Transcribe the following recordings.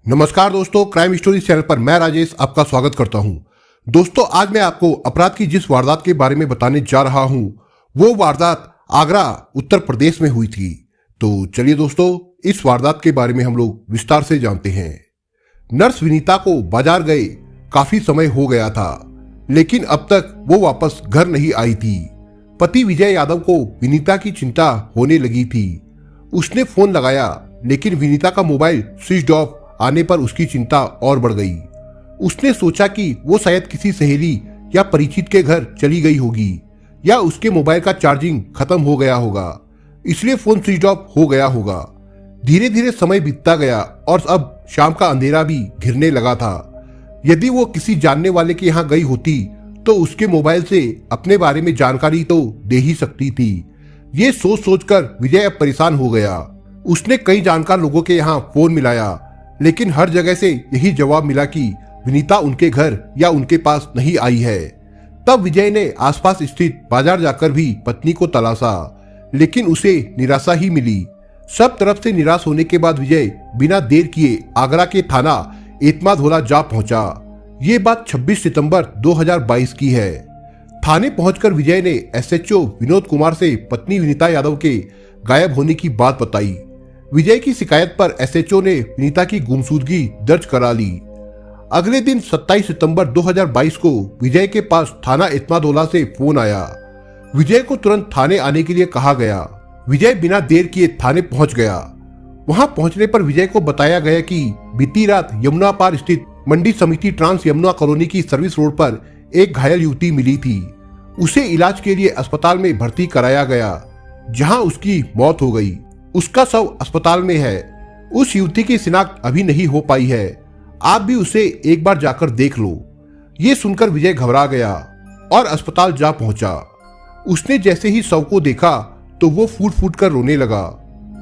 नमस्कार दोस्तों, crime story channel पर मैं राजेश आपका स्वागत करता हूं। दोस्तों, आज मैं आपको अपराध की जिस वारदात के बारे में बताने जा रहा हूं वो वारदात आगरा उत्तर प्रदेश में हुई थी। तो चलिए दोस्तों, इस वारदात के बारे में हम लोग विस्तार से जानते हैं। नर्स विनीता को बाजार गए काफी समय हो गया था, लेकिन अब तक वो वापस घर नहीं आई थी। पति विजय यादव को विनीता की चिंता होने लगी थी। उसने फोन लगाया, लेकिन विनीता का मोबाइल स्विच ऑफ आने पर उसकी चिंता और बढ़ गई। उसने सोचा कि वो शायद किसी सहेली या परिचित के घर चली गई होगी या उसके मोबाइल का चार्जिंग खत्म हो गया होगा, इसलिए फोन स्विच ऑफ हो गया होगा। धीरे धीरे समय बीतता गया और अब शाम का अंधेरा भी घिरने लगा था। यदि वो किसी जानने वाले के यहाँ गई होती तो उसके मोबाइल से अपने बारे में जानकारी तो दे ही सकती थी। ये सोच सोचकर विजय अब परेशान हो गया। उसने कई जानकार लोगों के यहाँ फोन मिलाया, लेकिन हर जगह से यही जवाब मिला कि विनीता उनके घर या उनके पास नहीं आई है। तब विजय ने आसपास स्थित बाजार जाकर भी पत्नी को तलाशा, लेकिन उसे निराशा ही मिली। सब तरफ से निराश होने के बाद विजय बिना देर किए आगरा के थाना एतमादोला जा पहुंचा। ये बात 26 सितंबर 2022 की है। थाने पहुंचकर विजय ने एसएचओ विनोद कुमार से पत्नी विनीता यादव के गायब होने की बात बताई। विजय की शिकायत पर एसएचओ ने विनीता की गुमशुदगी दर्ज करा ली। अगले दिन 27 सितंबर 2022 को विजय के पास थाना एतमादोला से फोन आया। विजय को तुरंत थाने आने के लिए कहा गया। विजय बिना देर किए थाने पहुंच गया। वहां पहुंचने पर विजय को बताया गया कि बीती रात यमुना पार स्थित मंडी समिति ट्रांस यमुना कॉलोनी की सर्विस रोड पर एक घायल युवती मिली थी। उसे इलाज के लिए अस्पताल में भर्ती कराया गया, जहां उसकी मौत हो गई। उसका शव अस्पताल में है। उस युवती की शिनाख्त अभी नहीं हो पाई है। आप भी उसे एक बार जाकर देख लो। ये सुनकर विजय घबरा गया और अस्पताल जा पहुंचा। उसने जैसे ही शव को देखा तो वो फूट फूट कर रोने लगा।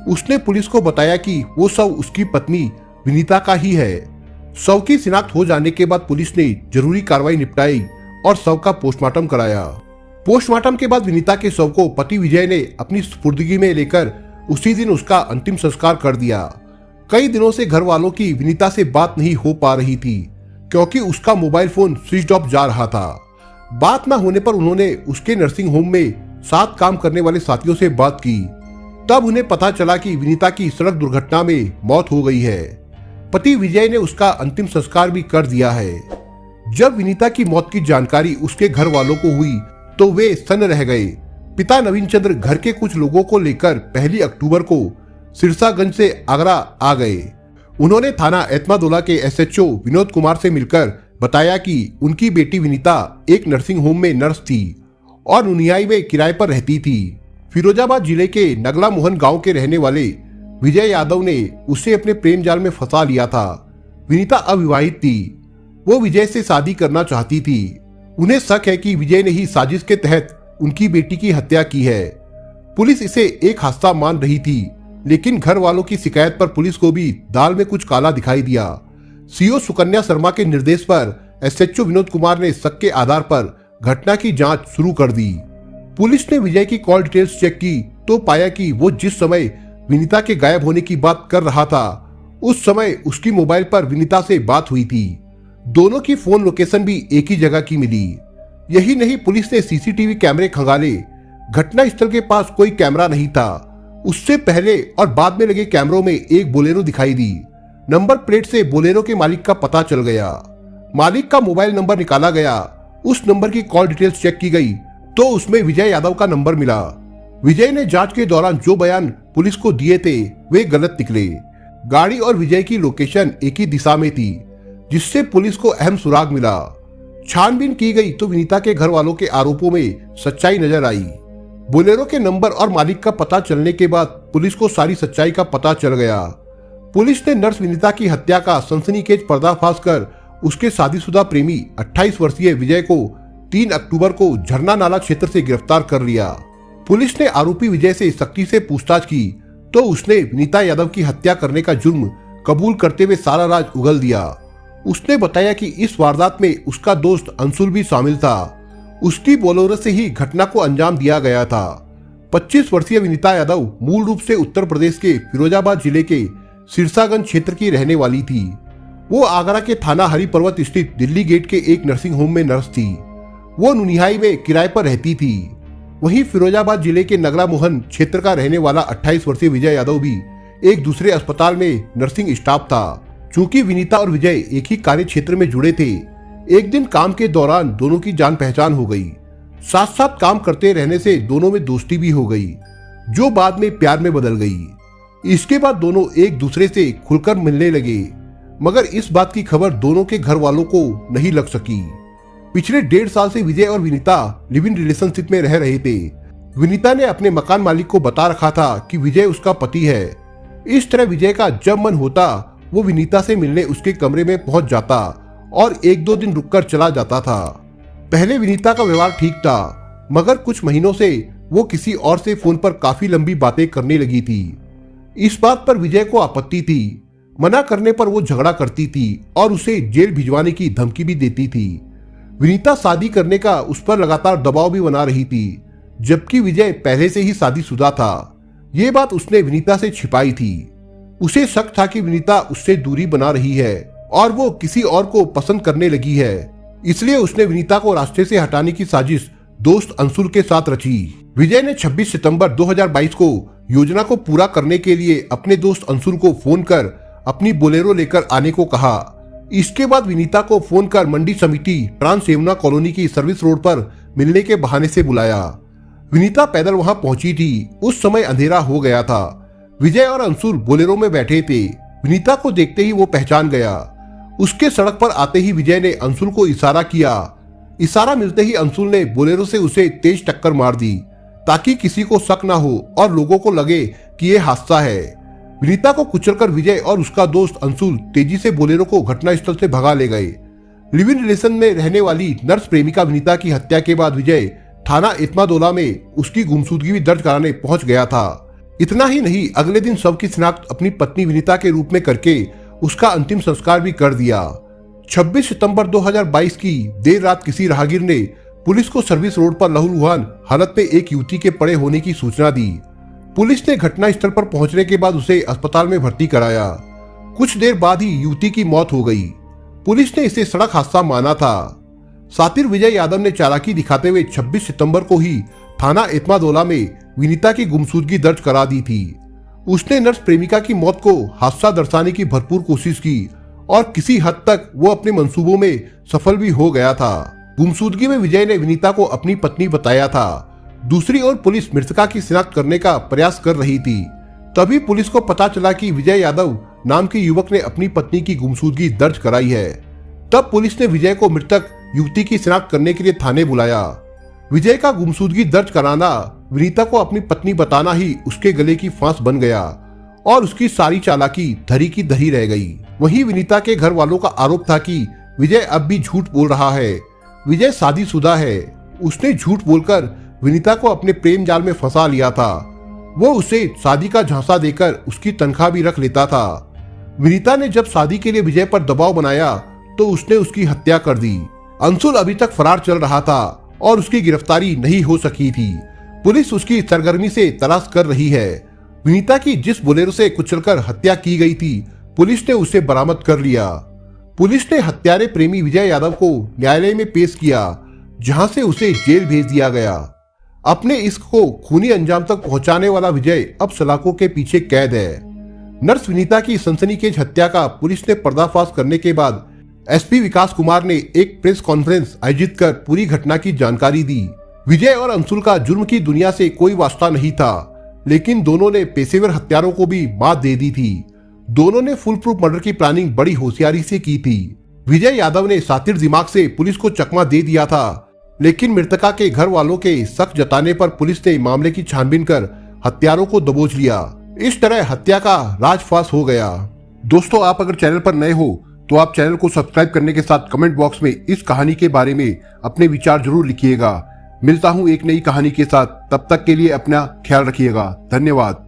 उसने पुलिस को बताया कि वो शव उसकी पत्नी विनीता का ही है। शव की शिनाख्त हो जाने के बाद पुलिस ने जरूरी कार्रवाई निपटाई और शव का पोस्टमार्टम कराया। पोस्टमार्टम के बाद विनीता के शव को पति विजय ने अपनी सुपुर्दगी में लेकर उसी दिन उसका अंतिम संस्कार कर दिया। कई दिनों से घर वालों की विनीता से बात नहीं हो पा रही थी, क्योंकि उसका मोबाइल फोन स्विच ऑफ जा रहा था। बात न होने पर उन्होंने उसके नर्सिंग होम में साथ काम करने वाले साथियों से बात की। तब उन्हें पता चला कि विनीता की सड़क दुर्घटना में मौत हो गई है। पति विजय ने उसका अंतिम संस्कार भी कर दिया है। जब विनीता की मौत की जानकारी उसके घर वालों को हुई तो वे सन्न रह गए। पिता नवीन चंद्र घर के कुछ लोगों को लेकर 1 अक्टूबर को सिरसागंज से आगरा आ गए। उन्होंने थाना एतमादोला के एसएचओ विनोद कुमार से मिलकर बताया कि उनकी बेटी विनीता एक नर्सिंग होम में नर्स थी और नुनियाई में किराए पर रहती थी। फिरोजाबाद जिले के नगला मोहन गांव के रहने वाले विजय यादव ने उसे अपने प्रेम जाल में फंसा लिया था। विनीता अविवाहित थी। वो विजय से शादी करना चाहती थी। उन्हें शक है कि विजय ने ही साजिश के तहत उनकी बेटी की हत्या की है। पुलिस इसे एक हादसा मान रही थी, लेकिन घर वालों की शिकायत पर पुलिस को भी दाल में कुछ काला दिखाई दिया। सीओ सुकन्या शर्मा के निर्देश पर एसएचओ विनोद कुमार ने शक के आधार पर घटना की जांच शुरू कर दी। पुलिस ने विजय की कॉल डिटेल्स चेक की तो पाया कि वो जिस समय विनीता के गायब होने की बात कर रहा था, उस समय उसकी मोबाइल पर विनीता से बात हुई थी। दोनों की फोन लोकेशन भी एक ही जगह की मिली। यही नहीं, पुलिस ने सीसीटीवी कैमरे खंगाले। घटना स्थल के पास कोई कैमरा नहीं था। उससे पहले और बाद में लगे कैमरों में एक बोलेरो दिखाई दी। नंबर प्लेट से बोलेरो के मालिक का पता चल गया। मालिक का मोबाइल नंबर निकाला गया। उस नंबर की कॉल डिटेल्स चेक की गई तो उसमें विजय यादव का नंबर मिला। विजय ने जांच के दौरान जो बयान पुलिस को दिए थे वे गलत निकले। गाड़ी और विजय की लोकेशन एक ही दिशा में थी, जिससे पुलिस को अहम सुराग मिला। छानबीन की गई तो विनीता के घर वालों के आरोपों में सच्चाई नजर आई। बोलेरो के नंबर और मालिक का पता चलने के बाद पुलिस को सारी सच्चाई का पता चल गया। पुलिस ने नर्स विनीता की हत्या का सनसनीखेज पर्दाफाश कर उसके शादीशुदा प्रेमी 28 वर्षीय विजय को 3 अक्टूबर को झरना नाला क्षेत्र से गिरफ्तार कर लिया। पुलिस ने आरोपी विजय से सख्ती से पूछताछ की तो उसने विनीता यादव की हत्या करने का जुर्म कबूल करते हुए सारा राज उगल दिया। उसने बताया कि इस वारदात में उसका दोस्त अंशुल भी शामिल था। उसकी बोलेरो से ही घटना को अंजाम दिया गया था। 25 वर्षीय विनीता यादव मूल रूप से उत्तर प्रदेश के फिरोजाबाद जिले के सिरसागंज क्षेत्र की रहने वाली थी। वो आगरा के थाना हरि पर्वत स्थित दिल्ली गेट के एक नर्सिंग होम में नर्स थी। वो नुनिहाई में किराए पर रहती थी। वहीं फिरोजाबाद जिले के नगरा मोहन क्षेत्र का रहने वाला 28 वर्षीय विजय यादव भी एक दूसरे अस्पताल में नर्सिंग स्टाफ था। चूंकि विनीता और विजय एक ही कार्य क्षेत्र में जुड़े थे, एक दिन काम के दौरान दोनों की जान पहचान हो गई। साथ साथ काम करते रहने से दोनों में दोस्ती भी हो गई, जो बाद में प्यार में बदल गई। इसके बाद दोनों एक दूसरे से खुलकर मिलने लगे, मगर इस बात की खबर दोनों के घर वालों को नहीं लग सकी। पिछले 1.5 साल से विजय और विनीता लिव इन रिलेशनशिप में रह रहे थे। विनीता ने अपने मकान मालिक को बता रखा था कि विजय उसका पति है। इस तरह विजय का जब मन होता वो विनीता से मिलने उसके कमरे में पहुंच जाता और 1-2 दिन रुककर चला जाता था। पहले विनीता का व्यवहार ठीक था, मगर कुछ महीनों से वो किसी और से फोन पर काफी लंबी बातें करने लगी थी। इस बात पर विजय को आपत्ति थी। मना करने पर वो झगड़ा करती थी और उसे जेल भिजवाने की धमकी भी देती थी। विनीता शादी करने का उस पर लगातार दबाव भी बना रही थी, जबकि विजय पहले से ही शादीशुदा था। ये बात उसने विनीता से छिपाई थी। उसे शक था कि विनीता उससे दूरी बना रही है और वो किसी और को पसंद करने लगी है। इसलिए उसने विनीता को रास्ते से हटाने की साजिश दोस्त अंशुल के साथ रची। विजय ने 26 सितंबर 2022 को योजना को पूरा करने के लिए अपने दोस्त अंशुल को फोन कर अपनी बोलेरो लेकर आने को कहा। इसके बाद विनीता को फोन कर मंडी समिति ट्रांससेवना कॉलोनी की सर्विस रोड पर मिलने के बहाने से बुलाया। विनीता पैदल वहां पहुंची थी। उस समय अंधेरा हो गया था। विजय और अंशुल बोलेरो में बैठे थे। विनीता को देखते ही वो पहचान गया। उसके सड़क पर आते ही विजय ने अंशुल को इशारा किया। इशारा मिलते ही अंशुल ने बोलेरो से उसे तेज टक्कर मार दी, ताकि किसी को शक ना हो और लोगों को लगे कि ये हादसा है। विनीता को कुचलकर विजय और उसका दोस्त अंशुल तेजी से बोलेरो को घटनास्थल से भगा ले गए। लिव इन रिलेशन में रहने वाली नर्स प्रेमिका विनीता की हत्या के बाद विजय थाना इत्मादोला में उसकी गुमशुदगी भी दर्ज कराने पहुंच गया था। इतना ही नहीं, अगले दिन शव की शिनाख्त अपनी पत्नी विनीता के रूप में करके उसका अंतिम संस्कार भी कर दिया। 26 सितंबर 2022 की देर रात किसी राहगीर ने पुलिस को सर्विस रोड पर लहूलुहान हालत में एक युवती के पड़े होने की सूचना दी। पुलिस ने घटनास्थल पर पहुंचने के बाद उसे अस्पताल में भर्ती कराया। कुछ देर बाद ही युवती की मौत हो गई। पुलिस ने इसे सड़क हादसा माना था। सातिर विजय यादव ने चालाकी दिखाते हुए 26 सितंबर को ही थाना इत्मादोला में विनीता की गुमशुदगी दर्ज करा दी थी। उसने नर्स प्रेमिका की मौत को हादसा दर्शाने की भरपूर कोशिश की और किसी हद तक वो अपने मंसूबों में सफल भी हो गया था। गुमशुदगी में विजय ने विनीता को अपनी पत्नी बताया था। दूसरी ओर पुलिस मृतका की शिनाख्त करने का प्रयास कर रही थी। तभी पुलिस को पता चला कि विजय यादव नाम के युवक ने अपनी पत्नी की गुमशुदगी दर्ज कराई है। तब पुलिस ने विजय को मृतक युवती की शिनाख्त करने के लिए थाने बुलाया। विजय का गुमशुदगी दर्ज कराना, विनीता को अपनी पत्नी बताना ही उसके गले की फांस बन गया और उसकी सारी चालाकी धरी की धरी रह गई। वहीं विनीता के घर वालों का आरोप था कि विजय अब भी झूठ बोल रहा है। विजय शादीशुदा है। उसने झूठ बोलकर विनीता को अपने प्रेम जाल में फंसा लिया था। वो उसे शादी का झांसा देकर उसकी तनख्वाह भी रख लेता था। विनीता ने जब शादी के लिए विजय पर दबाव बनाया तो उसने उसकी हत्या कर दी। अंशुल अभी तक फरार चल रहा था और उसकी गिरफ्तारी नहीं हो सकी थी। पुलिस उसकी सरगर्मी से तलाश कर रही है। विनीता की जिस बोलेरो से कुचलकर हत्या की गई थी, पुलिस ने उसे बरामद कर लिया। पुलिस ने हत्यारे प्रेमी विजय यादव को न्यायालय में पेश किया, जहां से उसे जेल भेज दिया गया। अपने इश्क को खूनी अंजाम तक पहुंचाने वाला विजय अब सलाखों के पीछे कैद है। नर्स विनीता की सनसनीखेज हत्या का पुलिस ने पर्दाफाश करने के बाद एसपी विकास कुमार ने एक प्रेस कॉन्फ्रेंस आयोजित कर पूरी घटना की जानकारी दी। विजय और अंशुल का जुर्म की दुनिया से कोई वास्ता नहीं था, लेकिन दोनों ने पेशेवर हत्यारों को भी मात दे दी थी। दोनों ने फुल प्रूफ मर्डर की प्लानिंग बड़ी होशियारी से की थी। विजय यादव ने सातिर दिमाग से पुलिस को चकमा दे दिया था, लेकिन मृतका के घर वालों के शक जताने पर पुलिस ने मामले की छानबीन कर हत्यारों को दबोच लिया। इस तरह हत्या का राजफाश हो गया। दोस्तों, आप अगर चैनल पर नए हो तो आप चैनल को सब्सक्राइब करने के साथ कमेंट बॉक्स में इस कहानी के बारे में अपने विचार जरूर लिखिएगा। मिलता हूं एक नई कहानी के साथ, तब तक के लिए अपना ख्याल रखिएगा। धन्यवाद।